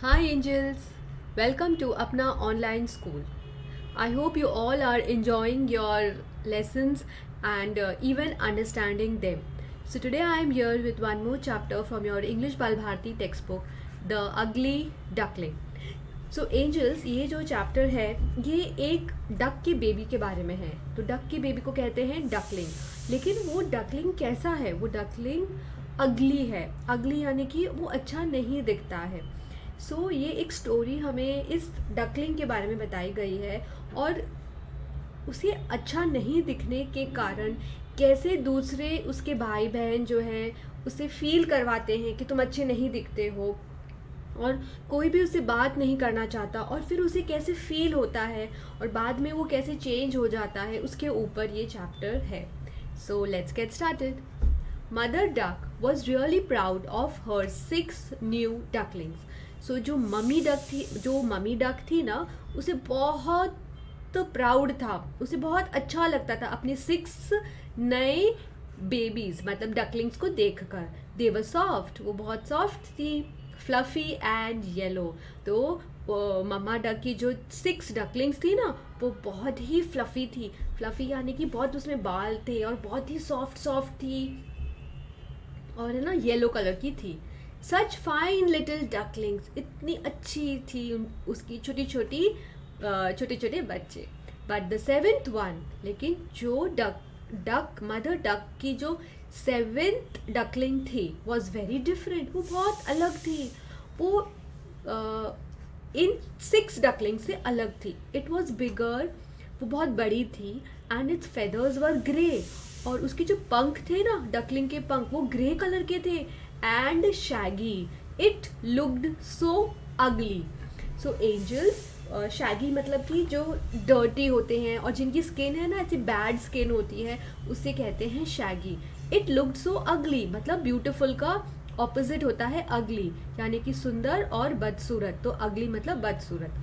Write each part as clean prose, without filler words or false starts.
Hi angels, welcome to Apna online school. I hope you all are enjoying your lessons and even understanding them. So today I am here with one more chapter from your English Balbharti textbook, The Ugly Duckling. So angels ये जो chapter है ये एक duck के baby के बारे में है. तो डक के बेबी को कहते हैं डकलिंग. लेकिन वो डकलिंग कैसा है? वो डकलिंग अगली है. अगली यानी कि वो अच्छा नहीं दिखता है. ये एक स्टोरी हमें इस डकलिंग के बारे में बताई गई है और उसे अच्छा नहीं दिखने के कारण कैसे दूसरे उसके भाई बहन जो हैं उसे फील करवाते हैं कि तुम अच्छे नहीं दिखते हो, और कोई भी उससे बात नहीं करना चाहता, और फिर उसे कैसे फील होता है और बाद में वो कैसे चेंज हो जाता है, उसके ऊपर ये चैप्टर है. So let's get started. Mother duck was really proud of her 6 new ducklings. जो मम्मी डक थी ना, उसे बहुत प्राउड था, उसे बहुत अच्छा लगता था अपने 6 नए बेबीज मतलब डकलिंग्स को देखकर. दे वर सॉफ्ट, वो बहुत सॉफ्ट थी, फ्लफी एंड येलो. तो मम्मा डक की जो 6 डकलिंग्स थी ना, वो बहुत ही फ्लफी थी. फ्लफी यानी कि बहुत उसमें बाल थे और बहुत ही सॉफ्ट सॉफ्ट थी, और है ना येलो कलर की थी. सच फाइन लिटिल डकलिंग्स, इतनी अच्छी थी उसकी छोटे छोटे बच्चे. बट द 7th वन, लेकिन जो डक मदर डक की जो 7th डकलिंग थी वॉज वेरी डिफरेंट. वो बहुत अलग थी. वो इन 6 डकलिंग से अलग थी. इट वॉज बिगर, वो बहुत बड़ी थी, and it's feathers were grey, और उसके जो पंख थे ना, डकलिंग के पंख, वो ग्रे कलर के थे, and Shaggy. It looked so अगली. सो एंजल्स, शैगी मतलब कि जो डर्टी होते हैं और जिनकी स्किन है ना ऐसी बैड स्किन होती है, उससे कहते हैं शैगी. इट लुक्ड सो अगली मतलब ब्यूटिफुल का ऑपोजिट होता है अगली, यानी कि सुंदर और बदसूरत. तो अगली मतलब बदसूरत.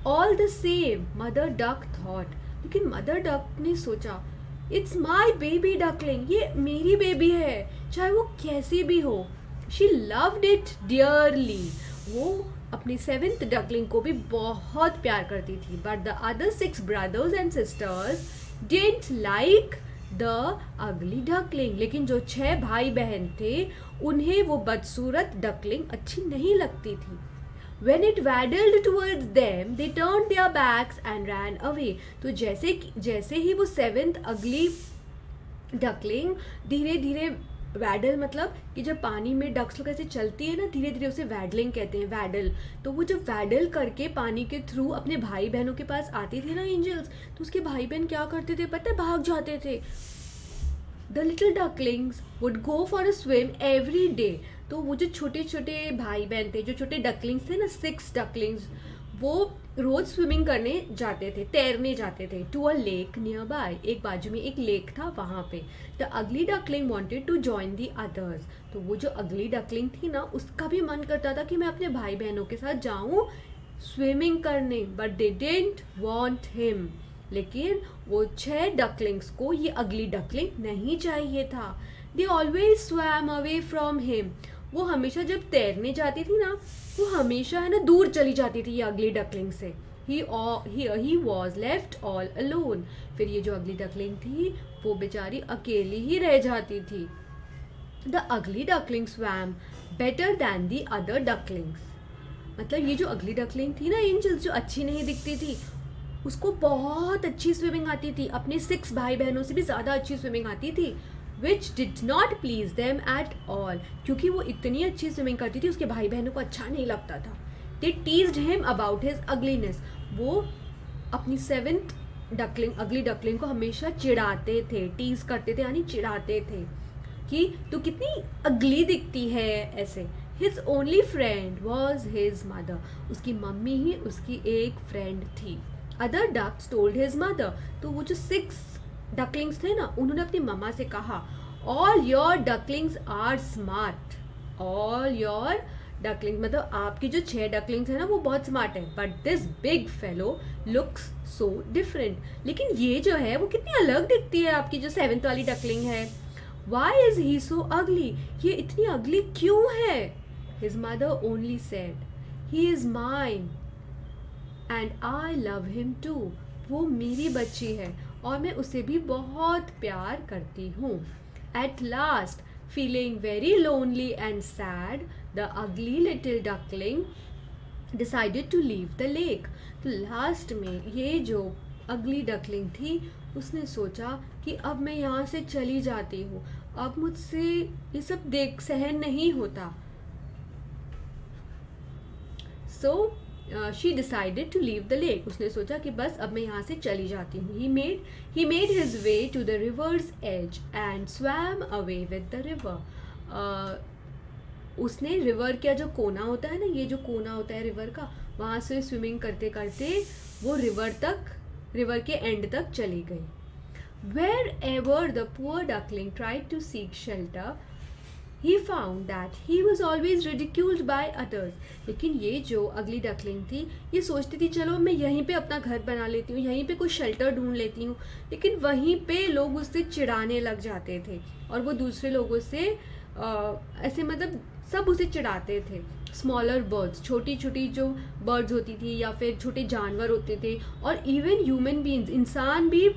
All the same mother duck thought, लेकिन मदर डक ने सोचा, इट्स माई बेबी डकलिंग, ये मेरी बेबी है, चाहे वो कैसी भी हो. शी लव्ड इट डियरली, वो अपनी 7th डकलिंग को भी बहुत प्यार करती थी. But the other 6 brothers and sisters didn't like the ugly duckling, लेकिन जो 6 भाई बहन थे उन्हें वो बदसूरत डकलिंग अच्छी नहीं लगती थी. When it waddled towards them, they turned their backs and ran away. तो जैसे ही वो 7th अगली डकलिंग धीरे धीरे, वैडल मतलब कि जब पानी में डक्स लोग ऐसे चलती है ना धीरे धीरे, उसे वैडलिंग कहते हैं, वैडल. तो वो जब वैडल करके पानी के थ्रू अपने भाई बहनों के पास आती थी ना एंजल्स, तो उसके भाई बहन क्या करते थे पता है? भाग जाते थे. The little ducklings would go for a swim every day. तो वो जो छोटे छोटे भाई बहन थे, जो छोटे डकलिंग्स थे ना, 6 डकलिंग्स, वो रोज स्विमिंग करने जाते थे, तैरने जाते थे. To a lake nearby, एक बाजू में एक लेक था वहाँ पे. The ugly duckling wanted to join the others. तो वो जो अगली डकलिंग थी ना, उसका भी मन करता था कि मैं अपने भाई बहनों के साथ जाऊँ स्विमिंग करने. But they didn't want him, लेकिन वो 6 डकलिंग्स को ये अगली डकलिंग नहीं चाहिए था. They always swum away from him. वो हमेशा जब तैरने जाती थी ना, वो हमेशा है ना दूर चली जाती थी ये अगली डकलिंग से. He was left all alone. फिर ये जो अगली डकलिंग थी वो बेचारी अकेली ही रह जाती थी. The ugly duckling swum better than the other ducklings. मतलब ये जो अगली डकलिंग थी ना एंजल्स, जो अच्छी नहीं दिखती थी, उसको बहुत अच्छी स्विमिंग आती थी, अपने 6 भाई बहनों से भी ज़्यादा अच्छी स्विमिंग आती थी. Which did not please them at all, क्योंकि वो इतनी अच्छी स्विमिंग करती थी उसके भाई बहनों को अच्छा नहीं लगता था. They teased him about his ugliness. वो अपनी 7th डकलिंग अगली डकलिंग को हमेशा चिढ़ाते थे, टीज करते थे यानी चिढ़ाते थे कि तू कितनी अगली दिखती है ऐसे. His only friend was his mother. उसकी मम्मी ही उसकी एक फ्रेंड थी. Other ducks told his mother. तो वो जो 6 डकलिंग्स थे ना, उन्होंने अपनी मम्मा से कहा, all your ducklings are smart. All your duckling मतलब आपकी जो 6 डकलिंग्स है ना वो बहुत स्मार्ट है. But this big fellow looks so different. लेकिन ये जो है वो कितनी अलग दिखती है आपकी जो 7th वाली डकलिंग है. वाई इज ही सो अगली, ये इतनी अगली क्यों है? His mother only said, he is mine and I love him too. वो मेरी बच्ची है और मैं उसे भी बहुत प्यार करती हूँ। At last, feeling very lonely and sad, the ugly little duckling decided to leave the lake. तो लास्ट में ये जो अगली डकलिंग थी, उसने सोचा कि अब मैं यहाँ से चली जाती हूँ, अब मुझसे ये सब देख सहन नहीं होता। So she decided to leave the lake. उसने सोचा कि बस अब मैं यहाँ से चली जाती हूँ। He made his way to the river's edge and swam away with the river. उसने रिवर का जो कोना होता है ना, ये जो कोना होता है रिवर का, वहाँ से स्विमिंग करते करते वो रिवर के एंड तक चली गई। Wherever the poor duckling tried to seek shelter, he found that he was always ridiculed by others. लेकिन ये जो अगली डकलिंग थी, ये सोचती थी चलो मैं यहीं पे अपना घर बना लेती हूँ, यहीं पे कोई शेल्टर ढूंढ लेती हूँ, लेकिन वहीं पे लोग उससे चिढ़ाने लग जाते थे और वो दूसरे लोगों से ऐसे मतलब सब उसे चिढ़ाते थे। स्मॉलर बर्ड्स, छोटी छोटी जो बर्ड्स होती थी या फिर छोटे जानवर होते थे, और इवन ह्यूमन बींग्स, इंसान भी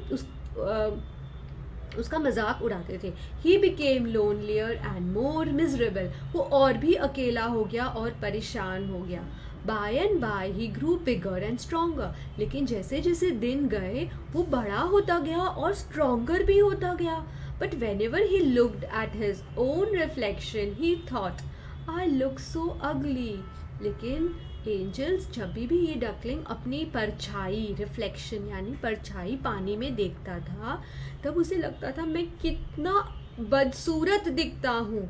उसका मजाक उड़ाते थे। He became lonelier and more miserable. वो और भी अकेला हो गया और परेशान हो गया। By and by he grew bigger and stronger. लेकिन जैसे जैसे दिन गए वो बड़ा होता गया और स्ट्रोंगर भी होता गया। But when ever he looked at his own reflection he thought, I look so अगली। लेकिन एंजल्स, जब भी ये डकलिंग अपनी परछाई, रिफ्लेक्शन यानी परछाई पानी में देखता था, तब उसे लगता था मैं कितना बदसूरत दिखता हूँ।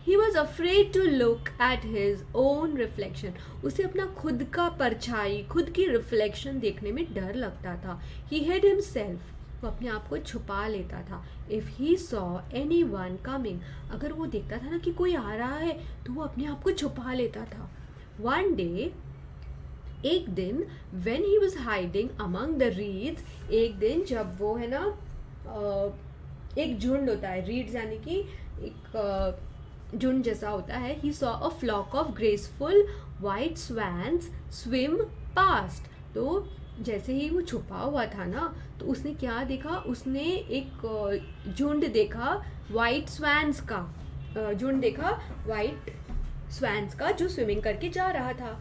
He was afraid to look at his own reflection. उसे अपना खुद का परछाई, खुद की रिफ्लेक्शन देखने में डर लगता था। ही हिड हिमसेल्फ। वो अपने आप को छुपा लेता था। If he saw any one coming, अगर वो देखता था ना कि कोई आ रहा है, तो वो अपने आप को छुपा लेता था। वन डे, एक दिन, when he was hiding among the reeds, एक दिन जब वो है ना एक झुंड होता है, reeds यानी कि एक झुंड जैसा होता है, he saw a flock of graceful white swans swim past। तो जैसे ही वो छुपा हुआ था ना, तो उसने क्या देखा, उसने एक झुंड देखा वाइट स्वैन्स का, झुंड देखा वाइट स्वैन्स का जो स्विमिंग करके जा रहा था।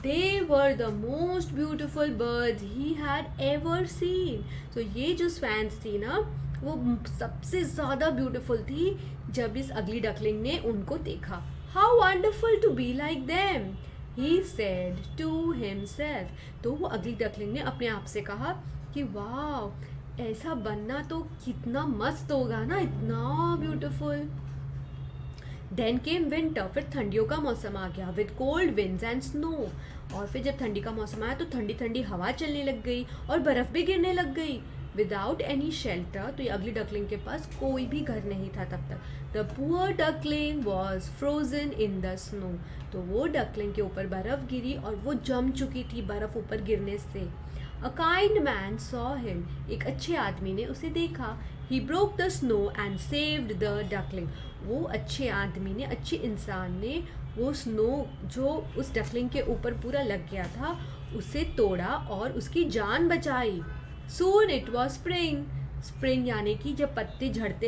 They were the most beautiful birds he had ever seen। तो ये जो स्वैन्स थी ना, वो सबसे ज़्यादा ब्यूटीफुल थी जब इस अगली डकलिंग ने उनको देखा। How wonderful to be like them, he said to himself। तो वो अगली डकलिंग ने अपने आप से कहा कि वाह, ऐसा बनना तो कितना मस्त होगा ना, इतना ब्यूटीफुल। Then came winter. फिर ठंडियों का मौसम आ गया with cold winds and snow. और फिर जब ठंडी का मौसम आया तो ठंडी ठंडी हवा चलने लग गई और बर्फ़ भी गिरने लग गई। विदाउट एनी शेल्टर, तो ये अगली डकलिंग के पास कोई भी घर नहीं था तब तक। The poor duckling was frozen in the snow. तो वो डकलिंग के ऊपर बर्फ़ गिरी और वो जम चुकी थी बर्फ़ ऊपर गिरने से। A kind man saw him. एक अच्छे आदमी ने उसे देखा। He broke the snow and saved the duckling. वो अच्छे आदमी ने, अच्छे इंसान ने वो स्नो जो उस डकलिंग के ऊपर पूरा लग गया था, उसे तोड़ा और उसकी जान बचाई। Soon it was spring. Spring यानी कि जब पत्ते झड़ते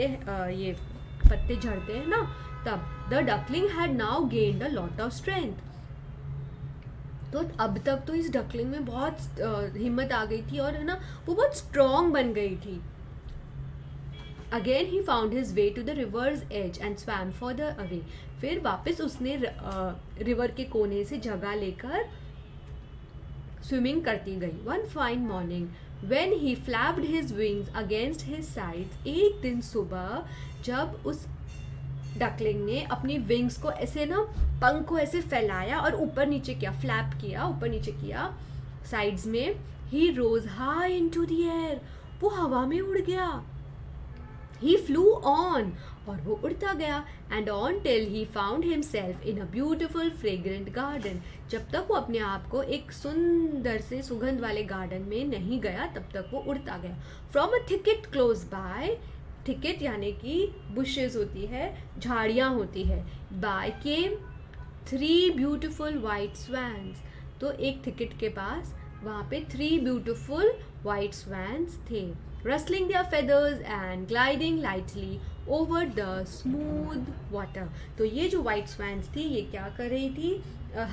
ये पत्ते झड़ते हैं ना, तब the duckling had now gained a lot of strength. तो अब तक तो इस डकलिंग में बहुत हिम्मत आ गई थी और है ना, वो बहुत स्ट्रॉन्ग बन गई थी। Again he found his way to the river's edge and swam further away. फिर वापस उसने रिवर के कोने से जगह लेकर स्विमिंग करती गई। One fine morning when he flapped his wings against his sides. एक दिन सुबह जब उस डकलिंग ने अपनी विंग्स को ऐसे ना, पंख को ऐसे फैलाया और ऊपर नीचे किया, फ्लैप किया, ऊपर नीचे किया साइड्स में, ही रोज हाई इनटू द एयर। वो हवा में उड़ गया। He flew on, और वो उड़ता गया, and on till he found himself in a beautiful fragrant garden। जब तक वो अपने आप को एक सुंदर से सुगंध वाले गार्डन में नहीं गया, तब तक वो उड़ता गया। From a thicket close by, thicket यानी कि bushes होती है, झाड़ियाँ होती है। By came 3 beautiful white swans. तो एक थिकेट के पास वहाँ पे 3 ब्यूटिफुल वाइट स्वैन्स थे, rustling their feathers and gliding lightly over the smooth water। तो ये जो वाइट स्वैन्स थी ये क्या कर रही थी,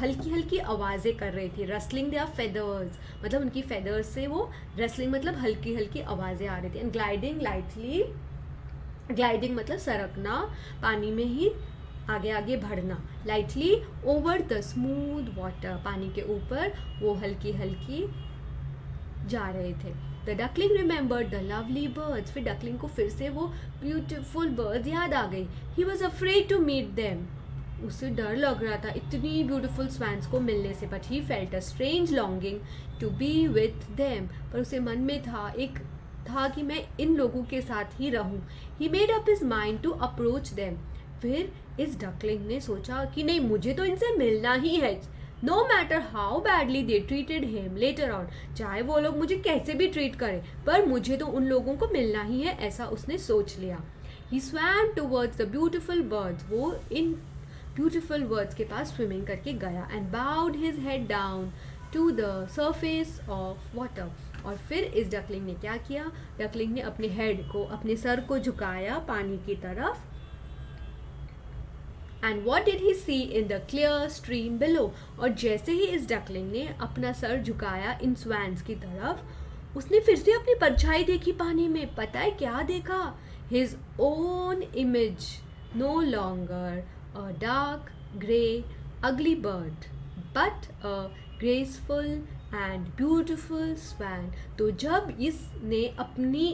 हल्की हल्की आवाज़ें कर रही थी। rustling their feathers मतलब उनकी feathers से वो rustling मतलब हल्की हल्की आवाज़ें आ रही थी, and gliding lightly, gliding मतलब सरकना, पानी में ही आगे आगे बढ़ना, lightly over the smooth water, पानी के ऊपर वो हल्की हल्की जा रहे थे। The duckling remembered the lovely birds, फिर डकलिंग को फिर से वो ब्यूटिफुल बर्ड्स याद आ गई। He was afraid to meet them, उसे डर लग रहा था इतनी ब्यूटिफुल स्वैन्स को मिलने से, but he felt a strange longing to be with them, पर उसे मन में था कि मैं इन लोगों के साथ ही रहूं। He made up his mind to approach them, फिर इस डकलिंग ने सोचा कि नहीं, मुझे तो इनसे मिलना ही है, no matter how badly they treated him later on, चाहे वो लोग मुझे कैसे भी ट्रीट करें, पर मुझे तो उन लोगों को मिलना ही है, ऐसा उसने सोच लिया। He swam towards the beautiful birds, वो इन ब्यूटिफुल बर्ड्स के पास स्विमिंग करके गया, and bowed his head down to the surface of water. और फिर इस डकलिंग ने क्या किया, डकलिंग ने अपने हेड को, अपने सर को झुकाया पानी की तरफ। And what did he see in the clear stream below, और जैसे ही इस डकलिंग ने अपना सर झुकाया इन स्वैन्स की तरफ, उसने फिर से अपनी परछाई देखी पानी में। पता है क्या देखा, his own image, no longer a dark grey ugly bird but a graceful and beautiful swan. तो जब इसने अपनी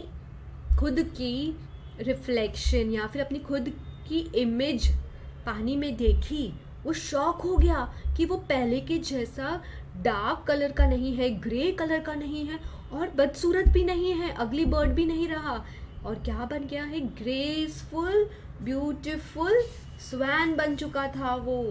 खुद की रिफ्लेक्शन या फिर अपनी खुद की इमेज पानी में देखी, वो शॉक हो गया कि वो पहले के जैसा डार्क कलर का नहीं है, ग्रे कलर का नहीं है, और बदसूरत भी नहीं है, अगली बर्ड भी नहीं रहा, और क्या बन गया है, ग्रेसफुल ब्यूटीफुल स्वैन बन चुका था वो।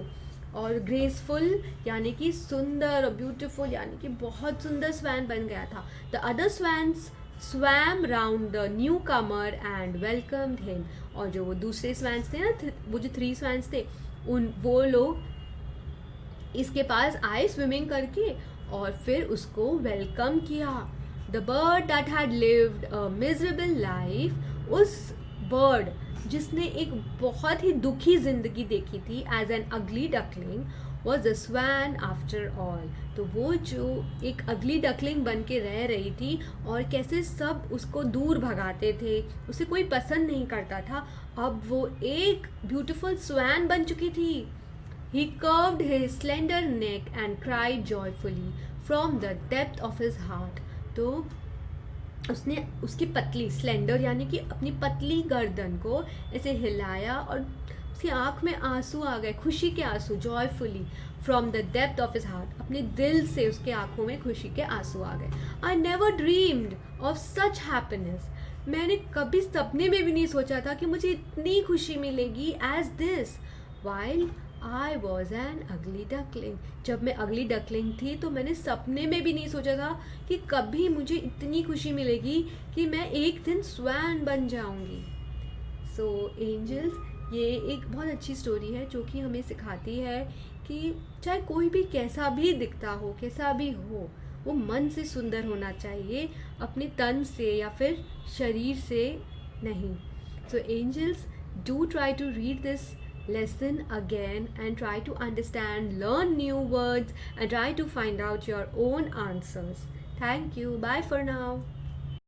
और ग्रेसफुल यानी कि सुंदर, और ब्यूटीफुल यानी कि बहुत सुंदर स्वैन बन गया था। The other swans swam round the newcomer and welcomed him, और जो वो दूसरे स्वैन्स थे ना, वो जो 3 स्वैन्स थे, वो लोग इसके पास आए स्विमिंग करके और फिर उसको वेलकम किया। The bird that had lived a miserable life, उस बर्ड जिसने एक बहुत ही दुखी जिंदगी देखी थी as an ugly duckling, was the swan after all. तो वो जो एक अगली डकलिंग बन के रह रही थी और कैसे सब उसको दूर भगाते थे, उसे कोई पसंद नहीं करता था, अब वो एक ब्यूटिफुल स्वैन बन चुकी थी। He curved his slender neck and cried joyfully from the depth of his heart. तो उसने उसकी पतली, स्लेंडर यानी कि अपनी पतली गर्दन को ऐसे हिलाया और उसकी आँख में आंसू आ गए, खुशी के आंसू, joyfully from the depth of his heart, अपने दिल से उसके आंखों में खुशी के आंसू आ गए। I never dreamed of such happiness, मैंने कभी सपने में भी नहीं सोचा था कि मुझे इतनी खुशी मिलेगी as this while I was an ugly duckling. जब मैं अगली डकलिंग थी तो मैंने सपने में भी नहीं सोचा था कि कभी मुझे इतनी खुशी मिलेगी कि मैं एक दिन स्वैन बन जाऊंगी। सो एंजल्स, ये एक बहुत अच्छी स्टोरी है जो कि हमें सिखाती है कि चाहे कोई भी कैसा भी दिखता हो, कैसा भी हो, वो मन से सुंदर होना चाहिए, अपने तन से या फिर शरीर से नहीं। So angels, do try to read this lesson again and try to understand, learn new words and try to find out your own answers. Thank you. Bye for now.